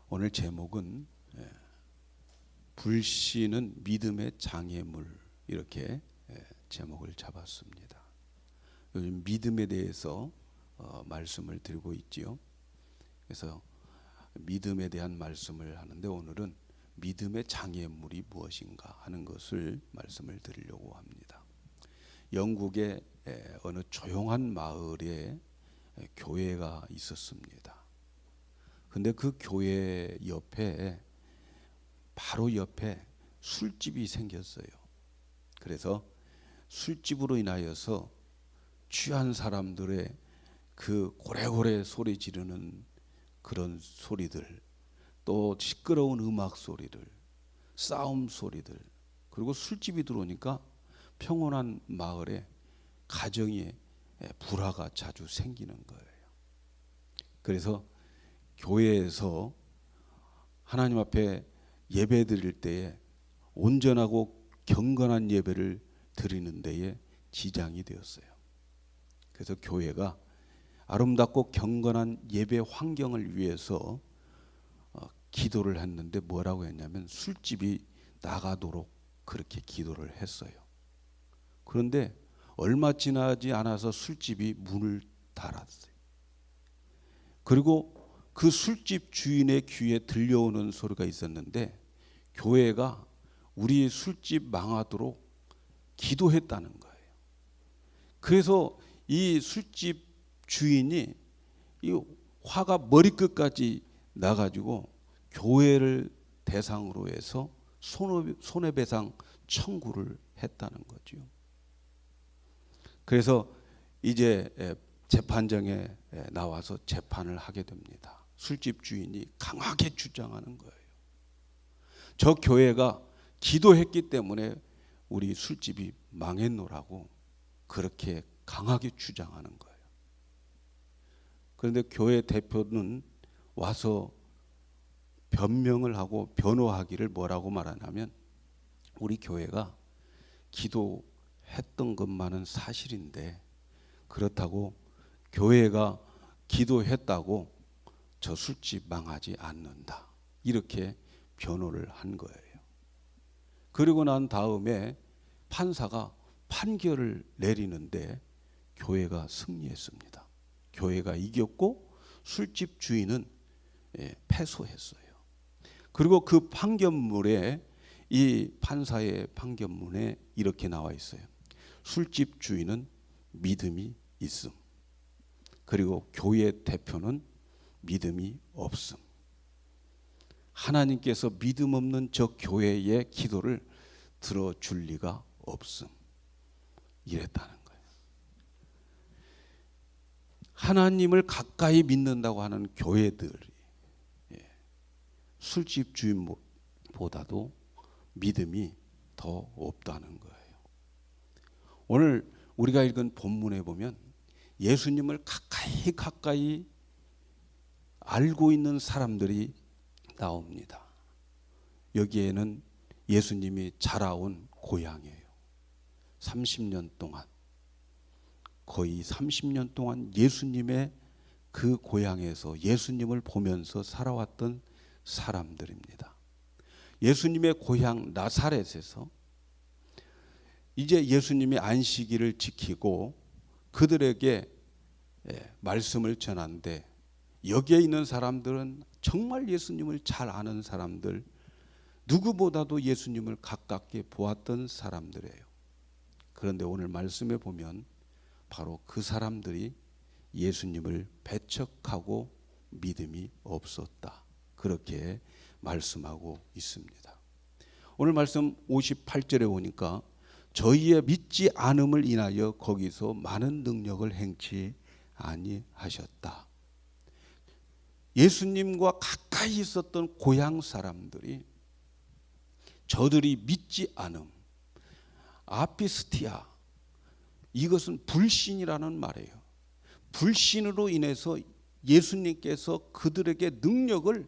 오늘 제목은 불신은 믿음의 장애물, 이렇게 제목을 잡았습니다. 요즘 믿음에 대해서 말씀을 드리고 있지요. 그래서 믿음에 대한 말씀을 하는데 오늘은 믿음의 장애물이 무엇인가 하는 것을 말씀을 드리려고 합니다. 영국의 어느 조용한 마을에 교회가 있었습니다. 근데 그 교회 옆에 바로 옆에 술집이 생겼어요. 그래서 술집으로 인하여서 취한 사람들의 그 고래고래 소리 지르는 그런 소리들, 또 시끄러운 음악 소리들, 싸움 소리들, 그리고 술집이 들어오니까 평온한 마을에 가정에 불화가 자주 생기는 거예요. 그래서 교회에서 하나님 앞에 예배 드릴 때에 온전하고 경건한 예배를 드리는 데에 지장이 되었어요. 그래서 교회가 아름답고 경건한 예배 환경을 위해서 기도를 했는데 뭐라고 했냐면 술집이 나가도록 그렇게 기도를 했어요. 그런데 얼마 지나지 않아서 술집이 문을 닫았어요. 그리고 그 술집 주인의 귀에 들려오는 소리가 있었는데 교회가 우리 술집 망하도록 기도했다는 거예요. 그래서 이 술집 주인이 이 화가 머리끝까지 나가지고 교회를 대상으로 해서 손해배상 청구를 했다는 거죠. 그래서 이제 재판정에 나와서 재판을 하게 됩니다. 술집 주인이 강하게 주장하는 거예요. 저 교회가 기도했기 때문에 우리 술집이 망했노라고 그렇게 강하게 주장하는 거예요. 그런데 교회 대표는 와서 변명을 하고 변호하기를 뭐라고 말하냐면 우리 교회가 기도했던 것만은 사실인데 그렇다고 교회가 기도했다고 저 술집 망하지 않는다, 이렇게 변호를 한 거예요. 그리고 난 다음에 판사가 판결을 내리는데 교회가 승리했습니다. 교회가 이겼고 술집 주인은 패소했어요. 그리고 그 판결문에, 이 판사의 판결문에 이렇게 나와 있어요. 술집 주인은 믿음이 있음, 그리고 교회 대표는 믿음이 없음. 하나님께서 믿음 없는 저 교회의 기도를 들어줄 리가 없음, 이랬다는 거예요. 하나님을 가까이 믿는다고 하는 교회들이 술집 주인보다도 믿음이 더 없다는 거예요. 오늘 우리가 읽은 본문에 보면 예수님을 가까이 알고 있는 사람들이 나옵니다. 여기에는 예수님이 자라온 고향이에요. 30년 동안, 거의 30년 동안 예수님의 그 고향에서 예수님을 보면서 살아왔던 사람들입니다. 예수님의 고향 나사렛에서 이제 예수님이 안식일을 지키고 그들에게 말씀을 전하는데 여기에 있는 사람들은 정말 예수님을 잘 아는 사람들, 누구보다도 예수님을 가깝게 보았던 사람들이에요. 그런데 오늘 말씀에 보면 바로 그 사람들이 예수님을 배척하고 믿음이 없었다, 그렇게 말씀하고 있습니다. 오늘 말씀 58절에 보니까 저희의 믿지 않음을 인하여 거기서 많은 능력을 행치 아니하셨다. 예수님과 가까이 있었던 고향 사람들이 저들이 믿지 않음, 아피스티아, 이것은 불신이라는 말이에요. 불신으로 인해서 예수님께서 그들에게 능력을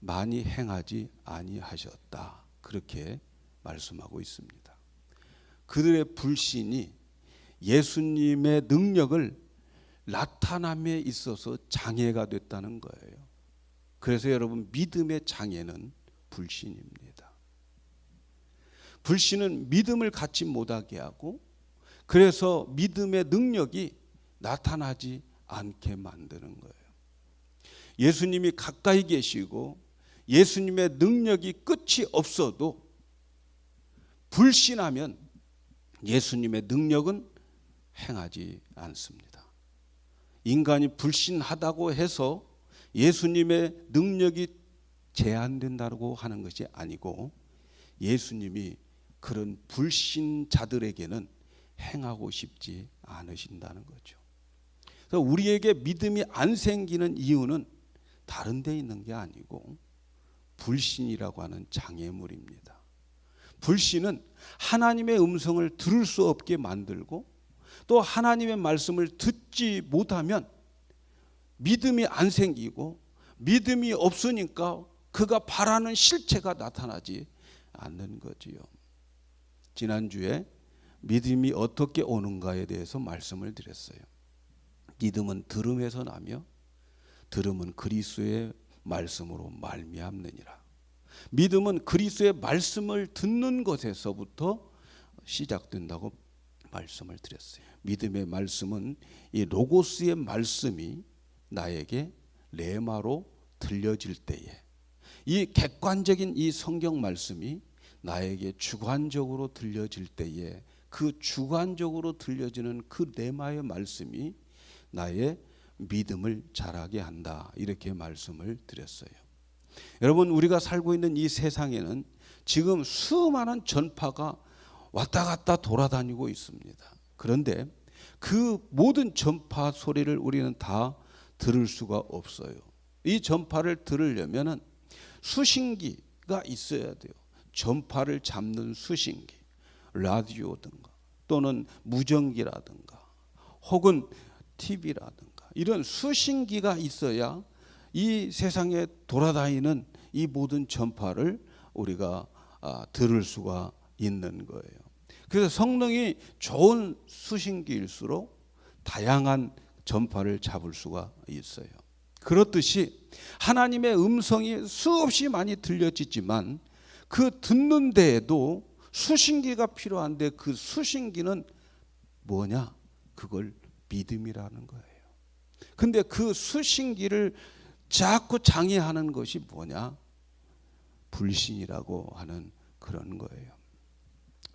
많이 행하지 아니하셨다, 그렇게 말씀하고 있습니다. 그들의 불신이 예수님의 능력을 나타남에 있어서 장애가 됐다는 거예요. 그래서 여러분, 믿음의 장애는 불신입니다. 불신은 믿음을 갖지 못하게 하고, 그래서 믿음의 능력이 나타나지 않게 만드는 거예요. 예수님이 가까이 계시고 예수님의 능력이 끝이 없어도 불신하면 예수님의 능력은 행하지 않습니다. 인간이 불신하다고 해서 예수님의 능력이 제한된다고 하는 것이 아니고, 예수님이 그런 불신자들에게는 행하고 싶지 않으신다는 거죠. 그래서 우리에게 믿음이 안 생기는 이유는 다른 데 있는 게 아니고 불신이라고 하는 장애물입니다. 불신은 하나님의 음성을 들을 수 없게 만들고, 또 하나님의 말씀을 듣지 못하면 믿음이 안 생기고, 믿음이 없으니까 그가 바라는 실체가 나타나지 않는 거지요. 지난주에 믿음이 어떻게 오는가에 대해서 말씀을 드렸어요. 믿음은 들음에서 나며 들음은 그리스도의 말씀으로 말미암느니라. 믿음은 그리스도의 말씀을 듣는 것에서부터 시작된다고 말씀을 드렸어요. 믿음의 말씀은 이 로고스의 말씀이 나에게 레마로 들려질 때에, 이 객관적인 이 성경 말씀이 나에게 주관적으로 들려질 때에, 그 주관적으로 들려지는 그 레마의 말씀이 나의 믿음을 자라게 한다, 이렇게 말씀을 드렸어요. 여러분, 우리가 살고 있는 이 세상에는 지금 수많은 전파가 왔다 갔다 돌아다니고 있습니다. 그런데 그 모든 전파 소리를 우리는 다 들을 수가 없어요. 이 전파를 들으려면 수신기가 있어야 돼요. 전파를 잡는 수신기, 라디오든가 또는 무전기라든가 혹은 TV라든가 이런 수신기가 있어야 이 세상에 돌아다니는 이 모든 전파를 우리가 들을 수가 있는 거예요. 그래서 성능이 좋은 수신기일수록 다양한 전파를 잡을 수가 있어요. 그렇듯이 하나님의 음성이 수없이 많이 들려지지만 그 듣는 데에도 수신기가 필요한데, 그 수신기는 뭐냐? 그걸 믿음이라는 거예요. 근데 그 수신기를 자꾸 장애하는 것이 뭐냐? 불신이라고 하는 그런 거예요.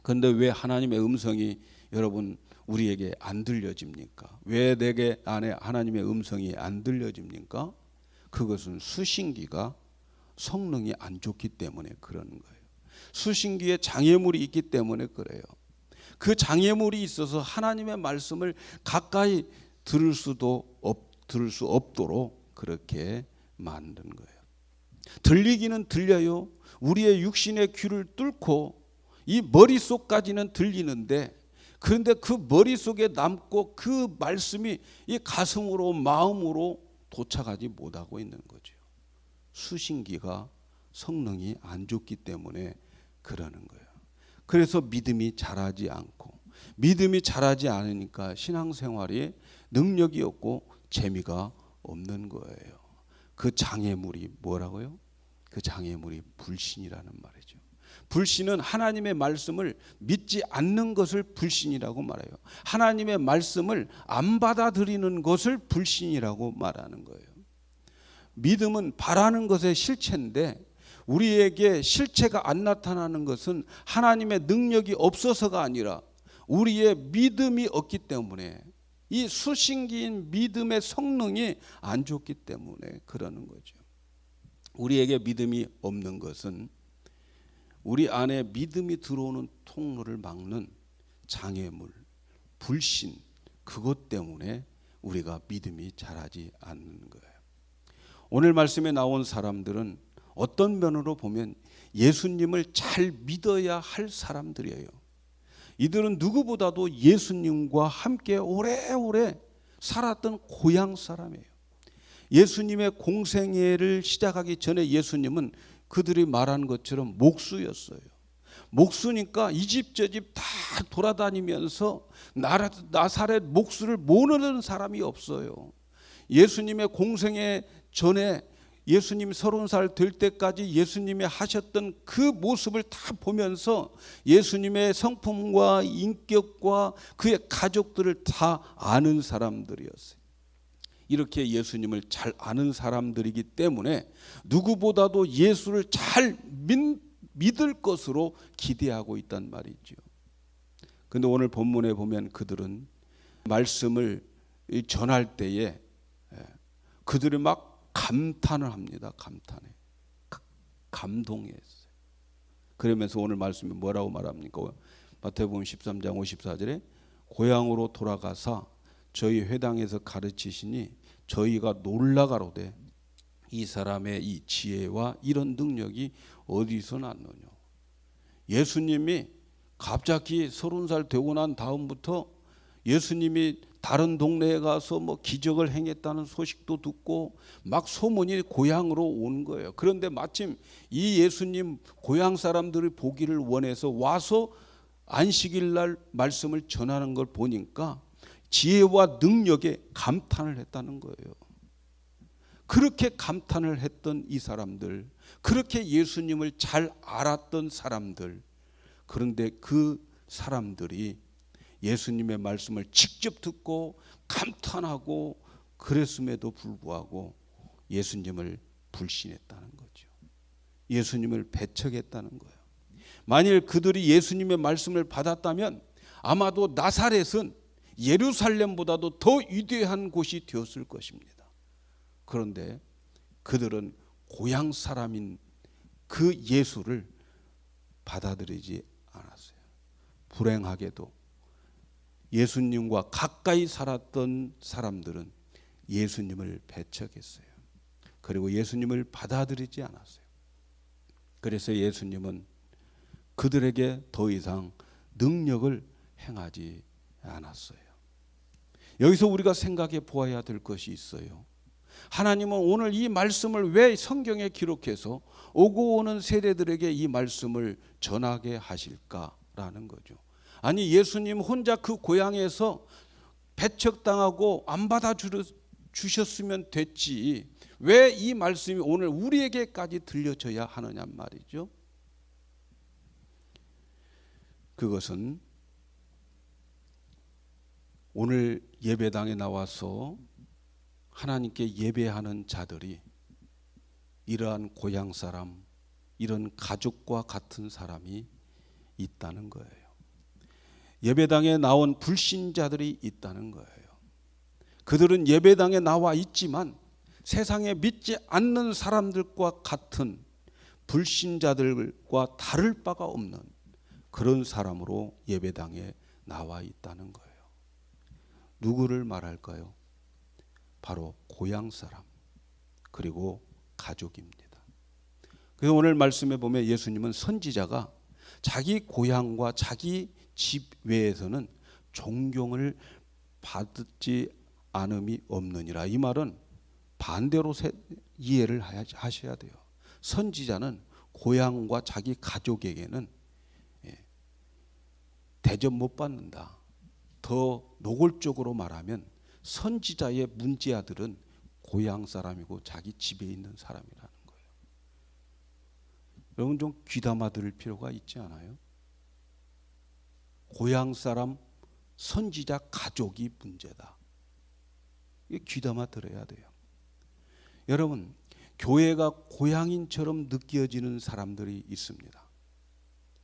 그런데 왜 하나님의 음성이 여러분 우리에게 안 들려집니까? 왜 내게 안에 하나님의 음성이 안 들려집니까? 그것은 수신기가 성능이 안 좋기 때문에 그러는 거예요. 수신기에 장애물이 있기 때문에 그래요. 그 장애물이 있어서 하나님의 말씀을 가까이 들을 수 없도록 그렇게 만든 거예요. 들리기는 들려요. 우리의 육신의 귀를 뚫고 이 머릿속까지는 들리는데, 그런데 그 머릿속에 남고 그 말씀이 이 가슴으로 마음으로 도착하지 못하고 있는 거죠. 수신기가 성능이 안 좋기 때문에 그러는 거예요. 그래서 믿음이 자라지 않고, 믿음이 자라지 않으니까 신앙생활에 능력이 없고 재미가 없는 거예요. 그 장애물이 뭐라고요? 그 장애물이 불신이라는 말이죠. 불신은 하나님의 말씀을 믿지 않는 것을 불신이라고 말해요. 하나님의 말씀을 안 받아들이는 것을 불신이라고 말하는 거예요. 믿음은 바라는 것의 실체인데, 우리에게 실체가 안 나타나는 것은 하나님의 능력이 없어서가 아니라 우리의 믿음이 없기 때문에, 이 수신기인 믿음의 성능이 안 좋기 때문에 그러는 거죠. 우리에게 믿음이 없는 것은 우리 안에 믿음이 들어오는 통로를 막는 장애물, 불신, 그것 때문에 우리가 믿음이 자라지 않는 거예요. 오늘 말씀에 나온 사람들은 어떤 면으로 보면 예수님을 잘 믿어야 할 사람들이에요. 이들은 누구보다도 예수님과 함께 오래오래 살았던 고향 사람이에요. 예수님의 공생애를 시작하기 전에 예수님은 그들이 말한 것처럼 목수였어요. 목수니까 이 집 저 집 다 돌아다니면서 나사렛 목수를 모르는 사람이 없어요. 예수님의 공생애 전에 예수님 30살 될 때까지 예수님이 하셨던 그 모습을 다 보면서 예수님의 성품과 인격과 그의 가족들을 다 아는 사람들이었어요. 이렇게 예수님을 잘 아는 사람들이기 때문에 누구보다도 예수를 잘 믿을 것으로 기대하고 있단 말이죠. 그런데 오늘 본문에 보면 그들은 말씀을 전할 때에 그들이 막 감탄을 합니다. 감동했어요. 그러면서 오늘 말씀이 뭐라고 말합니까? 마태복음 13장 54절에 고향으로 돌아가사 저희 회당에서 가르치시니 저희가 놀라가로되 이 사람의 이 지혜와 이런 능력이 어디서 났느냐. 예수님이 갑자기 30살 되고 난 다음부터 예수님이 다른 동네에 가서 뭐 기적을 행했다는 소식도 듣고 막 소문이 고향으로 오는 거예요. 그런데 마침 이 예수님 고향 사람들이 보기를 원해서 와서 안식일 날 말씀을 전하는 걸 보니까 지혜와 능력에 감탄을 했다는 거예요. 그렇게 감탄을 했던 이 사람들, 그렇게 예수님을 잘 알았던 사람들, 그런데 그 사람들이 예수님의 말씀을 직접 듣고 감탄하고 그랬음에도 불구하고 예수님을 불신했다는 거죠. 예수님을 배척했다는 거예요. 만일 그들이 예수님의 말씀을 받았다면 아마도 나사렛은 예루살렘보다도 더 위대한 곳이 되었을 것입니다. 그런데 그들은 고향 사람인 그 예수를 받아들이지 않았어요. 불행하게도 예수님과 가까이 살았던 사람들은 예수님을 배척했어요. 그리고 예수님을 받아들이지 않았어요. 그래서 예수님은 그들에게 더 이상 능력을 행하지 않았어요. 여기서 우리가 생각해 보아야 될 것이 있어요. 하나님은 오늘 이 말씀을 왜 성경에 기록해서 오고 오는 세대들에게 이 말씀을 전하게 하실까라는 거죠. 아니 예수님 혼자 그 고향에서 배척당하고 안 받아주셨으면 됐지 왜 이 말씀이 오늘 우리에게까지 들려져야 하느냐 말이죠. 그것은 오늘 예배당에 나와서 하나님께 예배하는 자들이 이러한 고향 사람, 이런 가족과 같은 사람이 있다는 거예요. 예배당에 나온 불신자들이 있다는 거예요. 그들은 예배당에 나와 있지만 세상에 믿지 않는 사람들과 같은 불신자들과 다를 바가 없는 그런 사람으로 예배당에 나와 있다는 거예요. 누구를 말할까요? 바로 고향 사람 그리고 가족입니다. 그래서 오늘 말씀에 보면 예수님은 선지자가 자기 고향과 자기 집 외에서는 존경을 받지 않음이 없느니라. 이 말은 반대로 이해를 하셔야 돼요. 선지자는 고향과 자기 가족에게는 대접 못 받는다. 더 노골적으로 말하면 선지자의 문제아들은 고향 사람이고 자기 집에 있는 사람이라는 거예요. 여러분 좀 귀담아 들을 필요가 있지 않아요? 고향 사람, 선지자 가족이 문제다. 이게 귀담아 들어야 돼요. 여러분, 교회가 고향인처럼 느껴지는 사람들이 있습니다.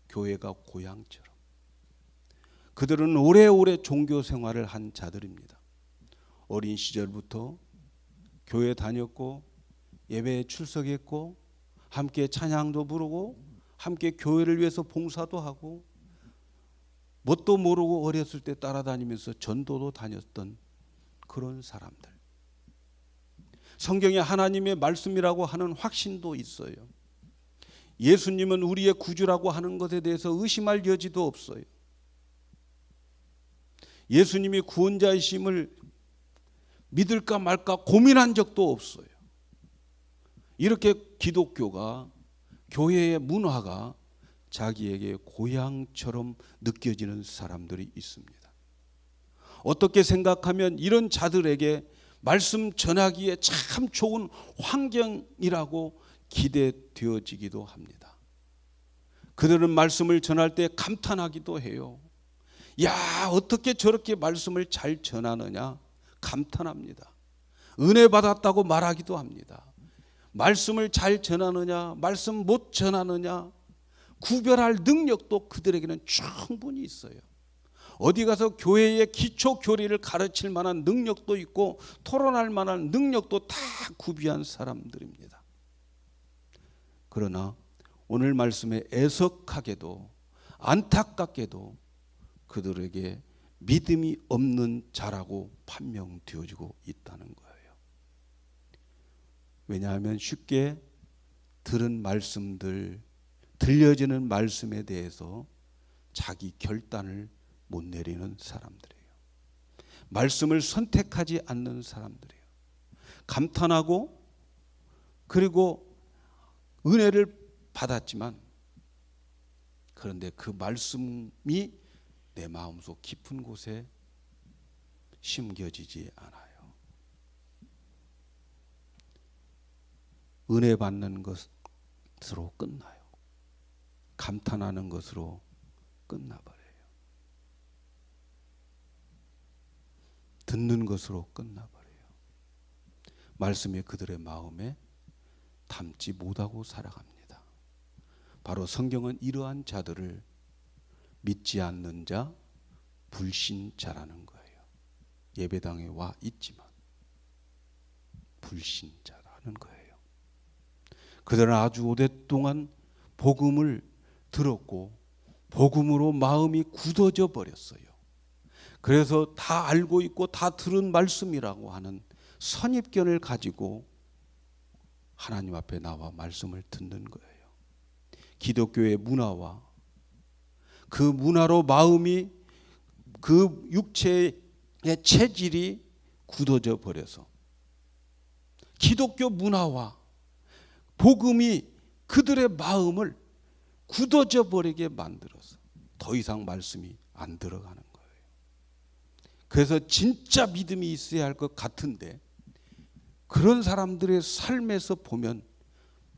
교회가 고향처럼. 그들은 오래오래 종교 생활을 한 자들입니다. 어린 시절부터 교회 다녔고 예배에 출석했고 함께 찬양도 부르고 함께 교회를 위해서 봉사도 하고 뭣도 모르고 어렸을 때 따라다니면서 전도도 다녔던 그런 사람들. 성경에 하나님의 말씀이라고 하는 확신도 있어요. 예수님은 우리의 구주라고 하는 것에 대해서 의심할 여지도 없어요. 예수님이 구원자이심을 믿을까 말까 고민한 적도 없어요. 이렇게 기독교가, 교회의 문화가 자기에게 고향처럼 느껴지는 사람들이 있습니다. 어떻게 생각하면 이런 자들에게 말씀 전하기에 참 좋은 환경이라고 기대되어지기도 합니다. 그들은 말씀을 전할 때 감탄하기도 해요. 야, 어떻게 저렇게 말씀을 잘 전하느냐 감탄합니다. 은혜 받았다고 말하기도 합니다. 말씀을 잘 전하느냐 말씀 못 전하느냐 구별할 능력도 그들에게는 충분히 있어요. 어디 가서 교회의 기초 교리를 가르칠 만한 능력도 있고 토론할 만한 능력도 다 구비한 사람들입니다. 그러나 오늘 말씀에 애석하게도 안타깝게도 그들에게 믿음이 없는 자라고 판명되어지고 있다는 거예요. 왜냐하면 쉽게 들은 말씀들, 들려지는 말씀에 대해서 자기 결단을 못 내리는 사람들이에요. 말씀을 선택하지 않는 사람들이에요. 감탄하고 그리고 은혜를 받았지만 그런데 그 말씀이 내 마음속 깊은 곳에 심겨지지 않아요. 은혜 받는 것으로 끝나요. 감탄하는 것으로 끝나버려요. 듣는 것으로 끝나버려요. 말씀이 그들의 마음에 담지 못하고 살아갑니다. 바로 성경은 이러한 자들을 믿지 않는 자, 불신자라는 거예요. 예배당에 와 있지만 불신자라는 거예요. 그들은 아주 오랫동안 복음을 들었고 복음으로 마음이 굳어져 버렸어요. 그래서 다 알고 있고 다 들은 말씀이라고 하는 선입견을 가지고 하나님 앞에 나와 말씀을 듣는 거예요. 기독교의 문화와 그 문화로 마음이 그 육체의 체질이 굳어져 버려서 기독교 문화와 복음이 그들의 마음을 굳어져 버리게 만들어서 더 이상 말씀이 안 들어가는 거예요. 그래서 진짜 믿음이 있어야 할 것 같은데 그런 사람들의 삶에서 보면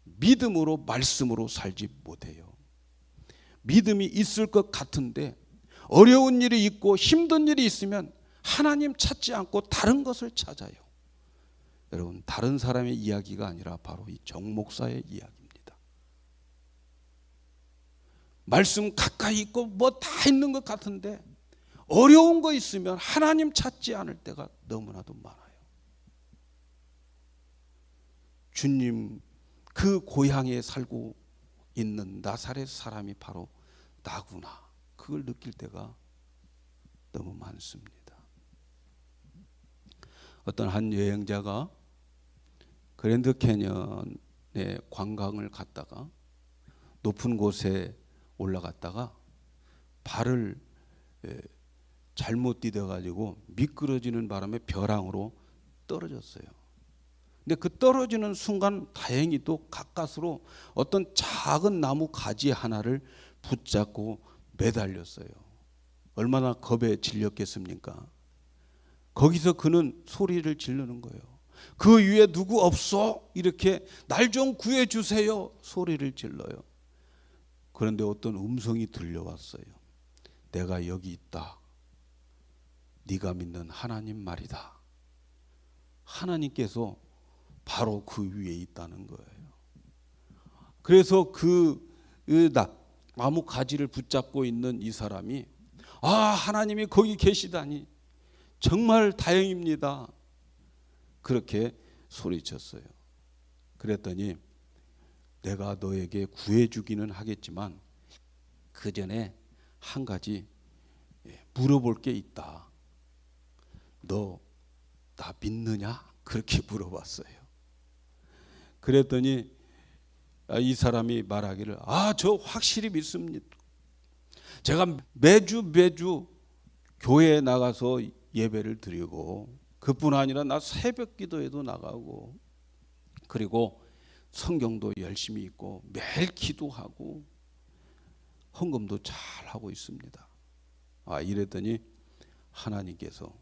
믿음으로 말씀으로 살지 못해요. 믿음이 있을 것 같은데 어려운 일이 있고 힘든 일이 있으면 하나님 찾지 않고 다른 것을 찾아요. 여러분, 다른 사람의 이야기가 아니라 바로 이 정 목사의 이야기입니다. 말씀 가까이 있고 뭐 다 있는 것 같은데 어려운 거 있으면 하나님 찾지 않을 때가 너무나도 많아요. 주님 그 고향에 살고 있는 나사렛 사람이 바로 나구나, 그걸 느낄 때가 너무 많습니다. 어떤 한 여행자가 그랜드 캐년에 관광을 갔다가 높은 곳에 올라갔다가 발을 잘못 디뎌 가지고 미끄러지는 바람에 벼랑으로 떨어졌어요. 근데 그 떨어지는 순간 다행히도 가까스로 어떤 작은 나무 가지 하나를 붙잡고 매달렸어요. 얼마나 겁에 질렸겠습니까? 거기서 그는 소리를 지르는 거예요. 그 위에 누구 없어? 이렇게 날 좀 구해주세요 소리를 질러요. 그런데 어떤 음성이 들려왔어요. 내가 여기 있다. 네가 믿는 하나님 말이다. 하나님께서 바로 그 위에 있다는 거예요. 그래서 그 나무 가지를 붙잡고 있는 이 사람이 아, 하나님이 거기 계시다니 정말 다행입니다. 그렇게 소리쳤어요. 그랬더니 내가 너에게 구해주기는 하겠지만 그 전에 한 가지 물어볼 게 있다. 너 나 믿느냐? 그렇게 물어봤어요. 그랬더니 이 사람이 말하기를 저 확실히 믿습니다. 제가 매주 교회에 나가서 예배를 드리고 그뿐 아니라 나 새벽 기도에도 나가고 그리고 성경도 열심히 읽고 매일 기도하고 헌금도 잘 하고 있습니다. 이랬더니 하나님께서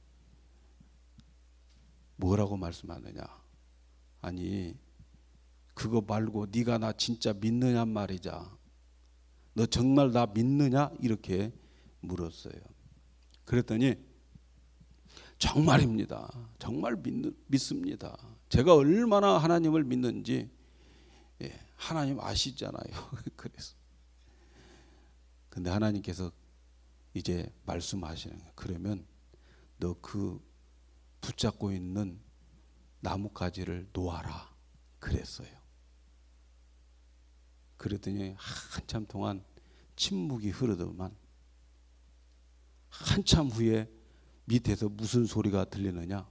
뭐라고 말씀하느냐? 아니 그거 말고 네가 나 진짜 믿느냐 말이자. 너 정말 나 믿느냐? 이렇게 물었어요. 그랬더니 정말입니다. 정말 믿습니다. 제가 얼마나 하나님을 믿는지 하나님 아시잖아요. 그래서 근데 하나님께서 이제 말씀하시는 거예요. 그러면 너 그 붙잡고 있는 나뭇가지를 놓아라 그랬어요. 그랬더니 한참 동안 침묵이 흐르더만 한참 후에 밑에서 무슨 소리가 들리느냐?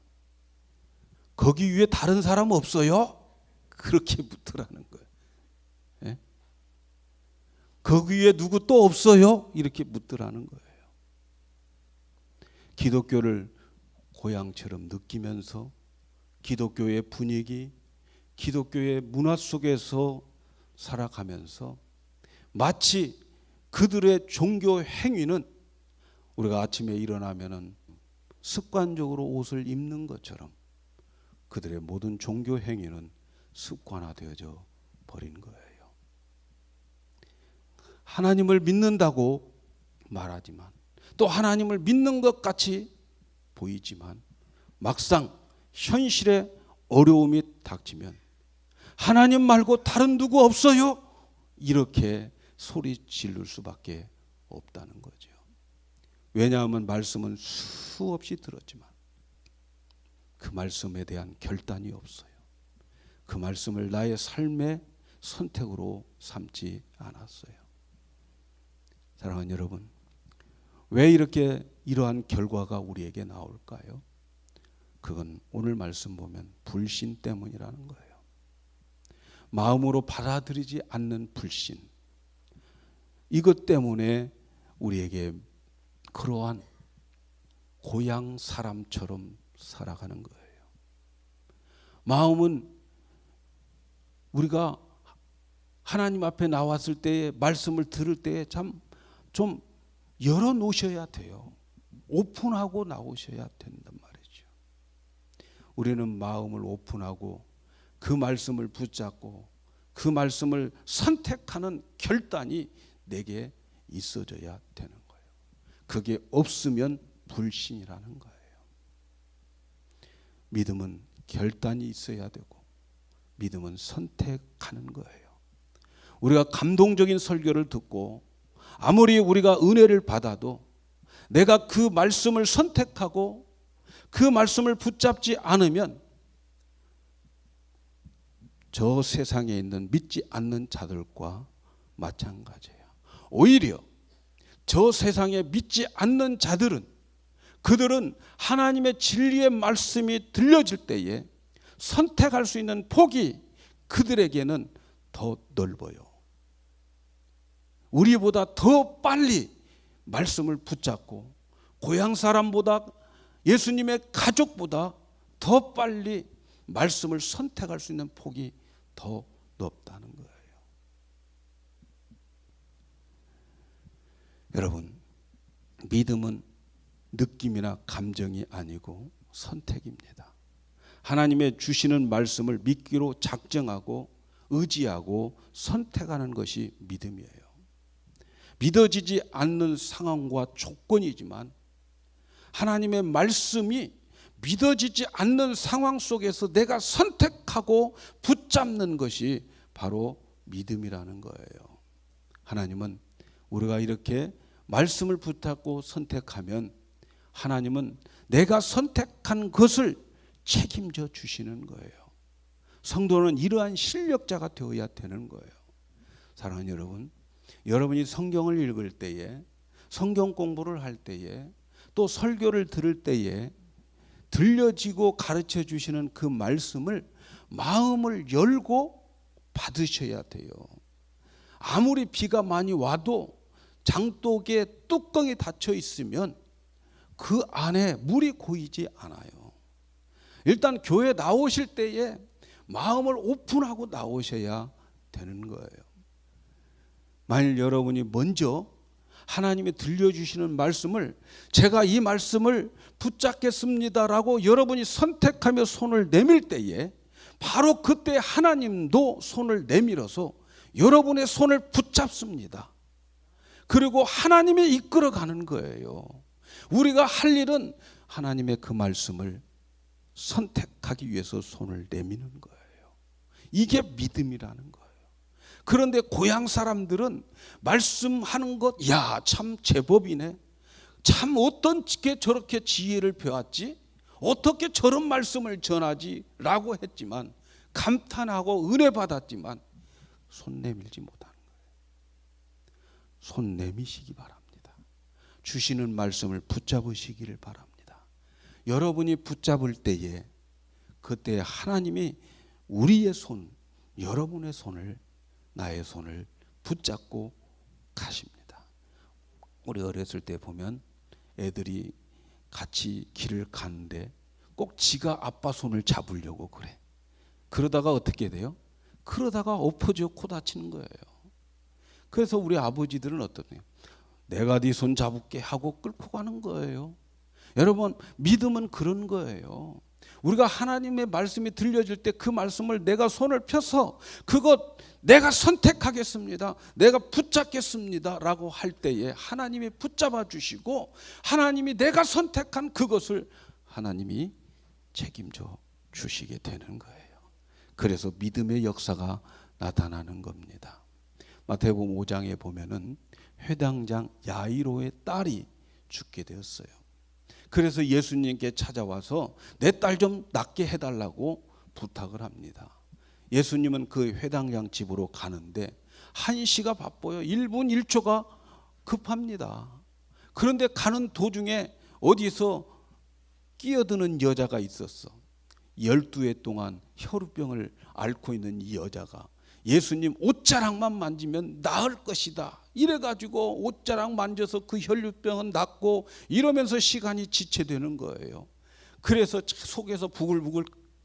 거기 위에 다른 사람 없어요? 그렇게 묻더라는 거예요. 예? 거기 위에 누구 또 없어요? 이렇게 묻더라는 거예요. 기독교를 고향처럼 느끼면서 기독교의 분위기, 기독교의 문화 속에서 살아가면서 마치 그들의 종교 행위는 우리가 아침에 일어나면은 습관적으로 옷을 입는 것처럼 그들의 모든 종교 행위는 습관화되어져 버린 거예요. 하나님을 믿는다고 말하지만 또 하나님을 믿는 것 같이 보이지만 막상 현실에 어려움이 닥치면 하나님 말고 다른 누구 없어요? 이렇게 소리 지를 수밖에 없다는 거죠. 왜냐하면 말씀은 수없이 들었지만 그 말씀에 대한 결단이 없어요. 그 말씀을 나의 삶의 선택으로 삼지 않았어요. 사랑하는 여러분, 왜 이렇게 이러한 결과가 우리에게 나올까요? 그건 오늘 말씀 보면 불신 때문이라는 거예요. 마음으로 받아들이지 않는 불신. 이것 때문에 우리에게 그러한 고향 사람처럼 살아가는 거예요. 마음은 우리가 하나님 앞에 나왔을 때에 말씀을 들을 때에 참 좀 열어놓으셔야 돼요. 오픈하고 나오셔야 된단 말이죠. 우리는 마음을 오픈하고 그 말씀을 붙잡고 그 말씀을 선택하는 결단이 내게 있어져야 되는 거예요. 그게 없으면 불신이라는 거예요. 믿음은 결단이 있어야 되고 믿음은 선택하는 거예요. 우리가 감동적인 설교를 듣고 아무리 우리가 은혜를 받아도 내가 그 말씀을 선택하고 그 말씀을 붙잡지 않으면 저 세상에 있는 믿지 않는 자들과 마찬가지예요. 오히려 저 세상에 믿지 않는 자들은 그들은 하나님의 진리의 말씀이 들려질 때에 선택할 수 있는 폭이 그들에게는 더 넓어요. 우리보다 더 빨리 말씀을 붙잡고 고향 사람보다 예수님의 가족보다 더 빨리 말씀을 선택할 수 있는 폭이 더 높다는 거예요. 여러분, 믿음은 느낌이나 감정이 아니고 선택입니다. 하나님의 주시는 말씀을 믿기로 작정하고 의지하고 선택하는 것이 믿음이에요. 믿어지지 않는 상황과 조건이지만 하나님의 말씀이 믿어지지 않는 상황 속에서 내가 선택하고 붙잡는 것이 바로 믿음이라는 거예요. 하나님은 우리가 이렇게 말씀을 붙잡고 선택하면 하나님은 내가 선택한 것을 책임져 주시는 거예요. 성도는 이러한 실력자가 되어야 되는 거예요. 사랑하는 여러분, 여러분이 성경을 읽을 때에, 성경 공부를 할 때에, 또 설교를 들을 때에 들려지고 가르쳐 주시는 그 말씀을 마음을 열고 받으셔야 돼요. 아무리 비가 많이 와도 장독에 뚜껑이 닫혀 있으면 그 안에 물이 고이지 않아요. 일단 교회 나오실 때에 마음을 오픈하고 나오셔야 되는 거예요. 만일 여러분이 먼저 하나님이 들려주시는 말씀을 제가 이 말씀을 붙잡겠습니다라고 여러분이 선택하며 손을 내밀 때에 바로 그때 하나님도 손을 내밀어서 여러분의 손을 붙잡습니다. 그리고 하나님이 이끌어가는 거예요. 우리가 할 일은 하나님의 그 말씀을 선택하기 위해서 손을 내미는 거예요. 이게 믿음이라는 거예요. 그런데 고향 사람들은 말씀하는 것, 야, 참 제법이네. 참 어떻게 저렇게 지혜를 배웠지? 어떻게 저런 말씀을 전하지? 라고 했지만, 감탄하고 은혜 받았지만 손 내밀지 못하는 거예요. 손 내미시기 바랍니다. 주시는 말씀을 붙잡으시기를 바랍니다. 여러분이 붙잡을 때에 그때 하나님이 우리의 손, 여러분의 손을, 나의 손을 붙잡고 가십니다. 우리 어렸을 때 보면 애들이 같이 길을 가는데 꼭 지가 아빠 손을 잡으려고 그래. 그러다가 어떻게 돼요? 그러다가 엎어져 코 다치는 거예요. 그래서 우리 아버지들은 어떠냐? 내가 네 손 잡을게 하고 끌고 가는 거예요. 여러분, 믿음은 그런 거예요. 우리가 하나님의 말씀이 들려질 때 그 말씀을 내가 손을 펴서 그것 내가 선택하겠습니다, 내가 붙잡겠습니다 라고 할 때에 하나님이 붙잡아 주시고 하나님이 내가 선택한 그것을 하나님이 책임져 주시게 되는 거예요. 그래서 믿음의 역사가 나타나는 겁니다. 마태복음 5장에 보면은 회당장 야이로의 딸이 죽게 되었어요. 그래서 예수님께 찾아와서 내 딸 좀 낫게 해달라고 부탁을 합니다. 예수님은 그 회당장 집으로 가는데 1시가 바빠요. 1분 1초가 급합니다. 그런데 가는 도중에 어디서 끼어드는 여자가 있었어. 12해 동안 혈우병을 앓고 있는 이 여자가 예수님 옷자락만 만지면 나을 것이다 이래가지고 옷자락 만져서 그 혈루병은 낫고 이러면서 시간이 지체되는 거예요. 그래서 속에서 부글부글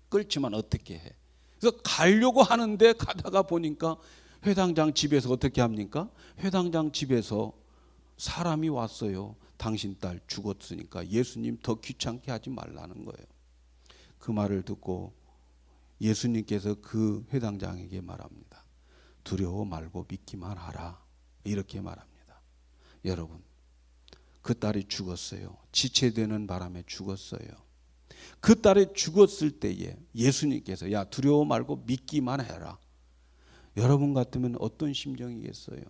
끓지만 어떻게 해? 그래서 가려고 하는데 가다가 보니까 회당장 집에서 어떻게 합니까? 회당장 집에서 사람이 왔어요. 당신 딸 죽었으니까 예수님 더 귀찮게 하지 말라는 거예요. 그 말을 듣고 예수님께서 그 회당장에게 말합니다. 두려워 말고 믿기만 하라. 이렇게 말합니다. 여러분, 그 딸이 죽었어요. 지체되는 바람에 죽었어요. 그 딸이 죽었을 때에 예수님께서 야, 두려워 말고 믿기만 해라. 여러분 같으면 어떤 심정이겠어요?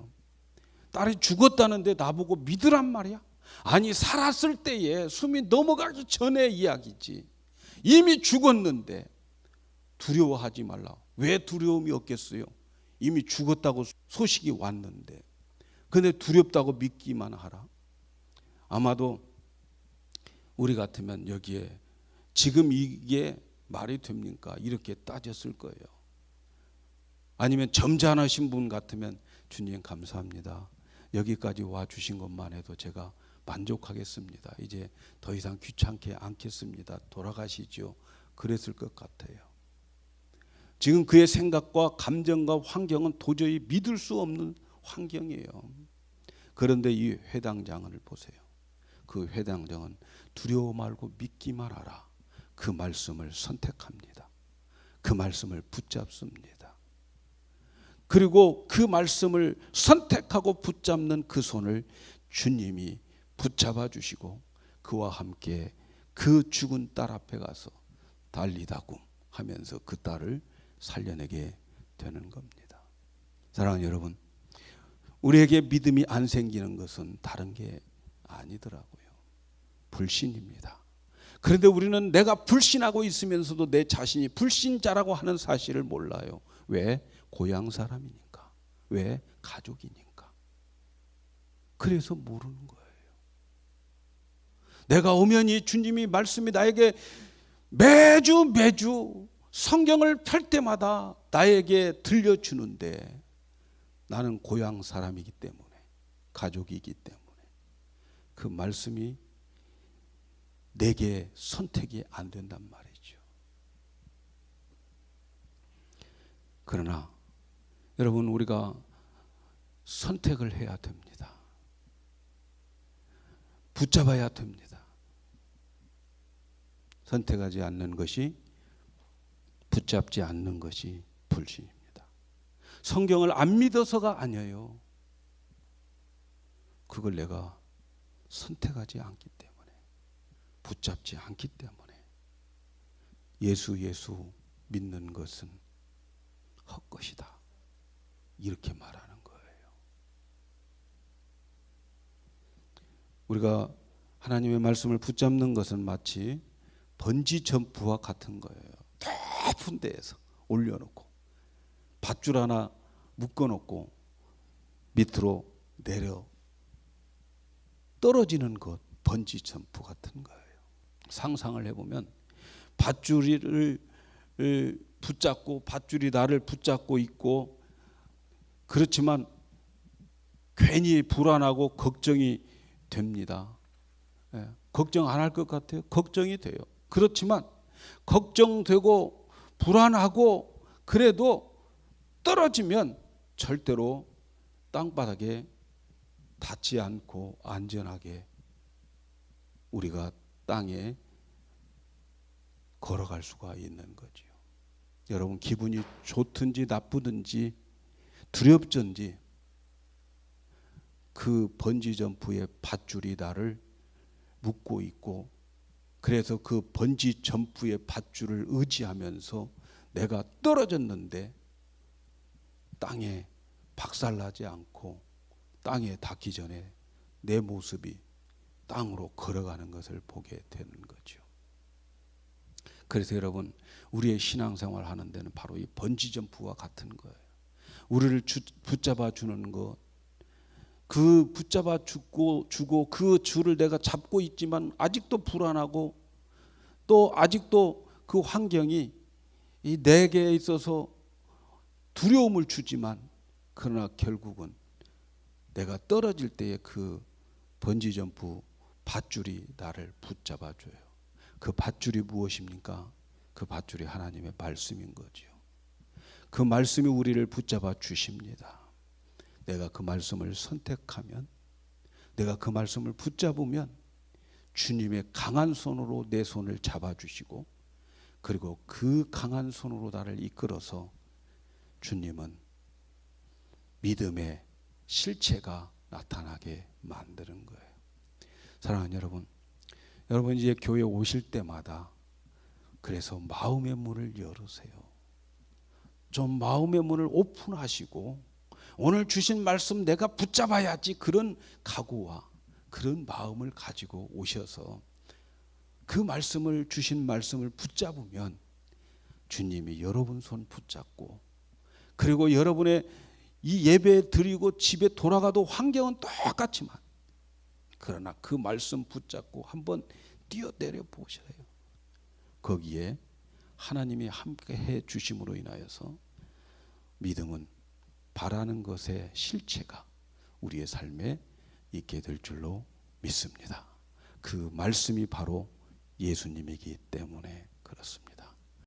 딸이 죽었다는데 나보고 믿으란 말이야? 아니, 살았을 때에 숨이 넘어가기 전에 이야기지. 이미 죽었는데 두려워하지 말라. 왜 두려움이 없겠어요? 이미 죽었다고 소식이 왔는데. 근데 두렵다고 믿기만 하라. 아마도 우리 같으면 여기에 지금 이게 말이 됩니까? 이렇게 따졌을 거예요. 아니면 점잖으신 분 같으면 주님 감사합니다. 여기까지 와 주신 것만 해도 제가 만족하겠습니다. 이제 더 이상 귀찮게 않겠습니다. 돌아가시죠. 그랬을 것 같아요. 지금 그의 생각과 감정과 환경은 도저히 믿을 수 없는 환경이에요. 그런데 이 회당장을 보세요. 그 회당장은 두려워 말고 믿기만 하라. 그 말씀을 선택합니다. 그 말씀을 붙잡습니다. 그리고 그 말씀을 선택하고 붙잡는 그 손을 주님이 붙잡아 주시고 그와 함께 그 죽은 딸 앞에 가서 달리다굼 하면서 그 딸을 살려내게 되는 겁니다. 사랑하는 여러분, 우리에게 믿음이 안 생기는 것은 다른 게 아니더라고요. 불신입니다. 그런데 우리는 내가 불신하고 있으면서도 내 자신이 불신자라고 하는 사실을 몰라요. 왜? 고향 사람이니까. 왜? 가족이니까. 그래서 모르는 거예요. 내가 엄연히 주님이 말씀이 나에게 매주 성경을 펼 때마다 나에게 들려주는데 나는 고향 사람이기 때문에, 가족이기 때문에 그 말씀이 내게 선택이 안 된단 말이죠. 그러나 여러분, 우리가 선택을 해야 됩니다. 붙잡아야 됩니다. 선택하지 않는 것이, 붙잡지 않는 것이 불신입니다. 성경을 안 믿어서가 아니에요. 그걸 내가 선택하지 않기 때문에, 붙잡지 않기 때문에 예수 믿는 것은 헛것이다, 이렇게 말하는 거예요. 우리가 하나님의 말씀을 붙잡는 것은 마치 번지 점프와 같은 거예요. 높은 데에서 올려놓고 밧줄 하나 묶어놓고 밑으로 내려 떨어지는 것, 번지 점프 같은 거예요. 상상을 해보면 밧줄을 붙잡고, 밧줄이 나를 붙잡고 있고, 그렇지만 괜히 불안하고 걱정이 됩니다. 걱정 안 할 것 같아요? 걱정이 돼요. 그렇지만 걱정되고 불안하고 그래도 떨어지면 절대로 땅바닥에 닿지 않고 안전하게 우리가 땅에 걸어갈 수가 있는 거죠. 여러분, 기분이 좋든지 나쁘든지 두렵든지 그 번지점프의 밧줄이 나를 묶고 있고, 그래서 그 번지점프의 밧줄을 의지하면서 내가 떨어졌는데 땅에 박살나지 않고 땅에 닿기 전에 내 모습이 땅으로 걸어가는 것을 보게 되는 거죠. 그래서 여러분, 우리의 신앙생활 하는 데는 바로 이 번지점프와 같은 거예요. 우리를 붙잡아 주는 것, 그 붙잡아 주고 그 줄을 내가 잡고 있지만 아직도 불안하고, 또 아직도 그 환경이 이 내게 있어서 두려움을 주지만, 그러나 결국은 내가 떨어질 때의 그 번지점프 밧줄이 나를 붙잡아 줘요. 그 밧줄이 무엇입니까? 그 밧줄이 하나님의 말씀인 거죠. 그 말씀이 우리를 붙잡아 주십니다. 내가 그 말씀을 선택하면, 내가 그 말씀을 붙잡으면 주님의 강한 손으로 내 손을 잡아주시고, 그리고 그 강한 손으로 나를 이끌어서 주님은 믿음의 실체가 나타나게 만드는 거예요. 사랑하는 여러분, 여러분 이제 교회 오실 때마다 그래서 마음의 문을 열으세요. 좀 마음의 문을 오픈하시고 오늘 주신 말씀 내가 붙잡아야지, 그런 각오와 그런 마음을 가지고 오셔서 그 말씀을, 주신 말씀을 붙잡으면 주님이 여러분 손 붙잡고, 그리고 여러분의 이 예배 드리고 집에 돌아가도 환경은 똑같지만, 그러나 그 말씀 붙잡고 한번 뛰어내려 보셔요. 거기에 하나님이 함께 해 주심으로 인하여서 믿음은 바라는 것의 실체가 우리의 삶에 있게 될 줄로 믿습니다. 그 말씀이 바로 예수님이기 때문에 그렇습니다.